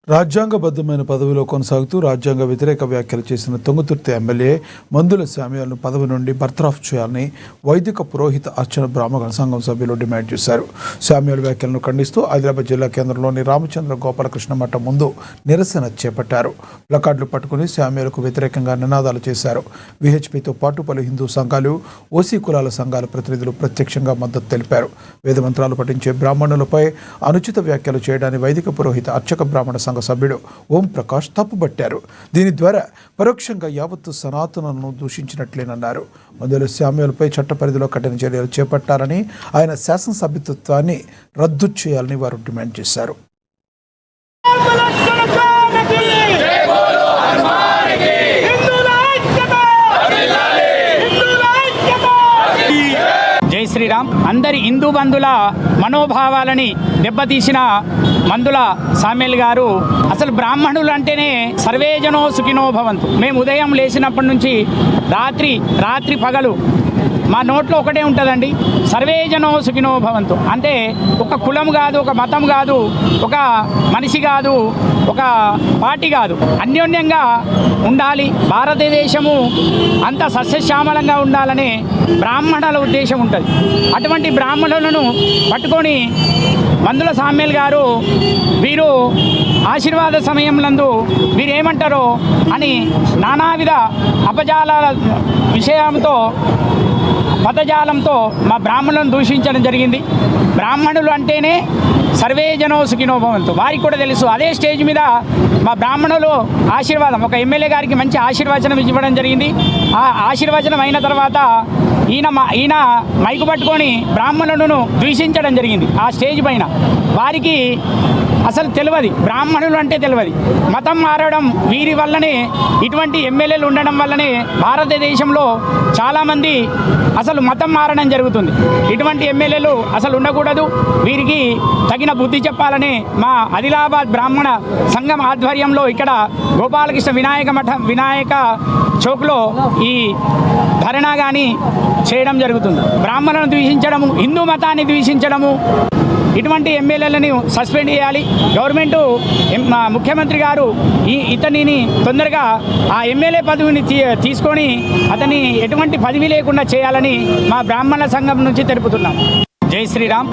రాజ్యాంగబద్ధమైన పదవిలో కొనసాగుతూ రాజ్యాంగ వ్యతిరేక వ్యాఖ్యలు చేసిన తుంగతుర్తి ఎమ్మెల్యే మందుల శామ్యాలను పదవి నుండి బర్తరఫ్ చేయాలని వైదిక పురోహిత అర్చన బ్రాహ్మణ సంఘం సభ్యులు డిమాండ్ చేశారు. శామ్యాల వ్యాఖ్యలను ఖండిస్తూ ఆదిలాబాద్ జిల్లా కేంద్రంలోని రామచంద్ర గోపాలకృష్ణ మఠం ముందు నిరసన చేపట్టారు. ప్లకార్డులు పట్టుకుని శామ్యాలకు వ్యతిరేకంగా నినాదాలు చేశారు. విహెచ్పితో పాటు పలు హిందూ సంఘాలు, ఓసీ కులాల సంఘాల ప్రతినిధులు ప్రత్యక్షంగా మద్దతు తెలిపారు. వేదమంత్రాలు పఠించే బ్రాహ్మణులపై అనుచిత వ్యాఖ్యలు చేయడాన్ని వైదిక పురోహిత అర్చక బ్రాహ్మణ సంఘ సభ్యుడు ఓం ప్రకాష్ తప్పుపట్టారు. దీని ద్వారా పరోక్షంగా యావత్తు సనాతనను దూషించినట్లేనన్నారు. మందుల శామ్యాలపై చట్ట పరిధిలో కఠిన చర్యలు చేపట్టాలని, ఆయన శాసనసభ్యత్వాన్ని రద్దు చేయాలని వారు డిమాండ్ చేశారు. జై శ్రీరామ్. అందరి హిందూ బంధుల మనోభావాలని దెబ్బతీసిన మందుల సామ్యాల్ గారు అసలు బ్రాహ్మణులు అంటేనే సర్వేజనో సుఖినో భవంతు. మేము ఉదయం లేచినప్పటి నుంచి రాత్రి పగలు మా నోట్లో ఒకటే ఉంటుందండి, సర్వేజనో సుఖినో భవంతు. అంటే ఒక కులం కాదు, ఒక మతం కాదు, ఒక మనిషి కాదు, ఒక పార్టీ కాదు, అన్యోన్యంగా ఉండాలి, భారతదేశము అంత సస్యశ్యామలంగా ఉండాలనే బ్రాహ్మణుల ఉద్దేశం ఉంటుంది. అటువంటి బ్రాహ్మణులను పట్టుకొని మందుల సామ్యాల్ గారు వీరు ఆశీర్వాద సమయంలందు వీరేమంటారో అని నానావిధ అపజాలాల విషయంతో పదజాలంతో మా బ్రాహ్మణులను దూషించడం జరిగింది. బ్రాహ్మణులు అంటేనే సర్వేజనో సుఖినో భవంతు. వారికి కూడా తెలుసు. అదే స్టేజ్ మీద మా బ్రాహ్మణులు ఆశీర్వాదం, ఒక ఎమ్మెల్యే గారికి మంచి ఆశీర్వచనం ఇవ్వడం జరిగింది. ఆ ఆశీర్వచనం అయిన తర్వాత ఈయన మైకు పట్టుకొని బ్రాహ్మణులను ద్వేషించడం జరిగింది ఆ స్టేజ్ పైన. వారికి అసలు తెలియదు, బ్రాహ్మణులు అంటే తెలియదు. మతం మారడం వీరి వల్లనే, ఇటువంటి ఎమ్మెల్యేలు ఉండడం వల్లనే భారతదేశంలో చాలామంది అసలు మతం మారడం జరుగుతుంది. ఇటువంటి ఎమ్మెల్యేలు అసలు ఉండకూడదు. వీరికి తగిన బుద్ధి చెప్పాలని మా ఆదిలాబాద్ బ్రాహ్మణ సంఘం ఆధ్వర్యంలో ఇక్కడ గోపాలకృష్ణ వినాయక చౌక్లో ఈ ధర్నా కానీ చేయడం జరుగుతుంది. బ్రాహ్మణులను ద్వేషించడము, హిందూ మతాన్ని ద్వేషించడము, ఇటువంటి ఎమ్మెల్యేలను సస్పెండ్ చేయాలి. గవర్నమెంటు ముఖ్యమంత్రి గారు ఇతనిని తొందరగా ఆ ఎమ్మెల్యే పదవిని తీసుకొని అతని ఎటువంటి పదవి లేకుండా చేయాలని మా బ్రాహ్మణ సంఘం నుంచి తెలుపుతున్నాం. జై శ్రీరామ్.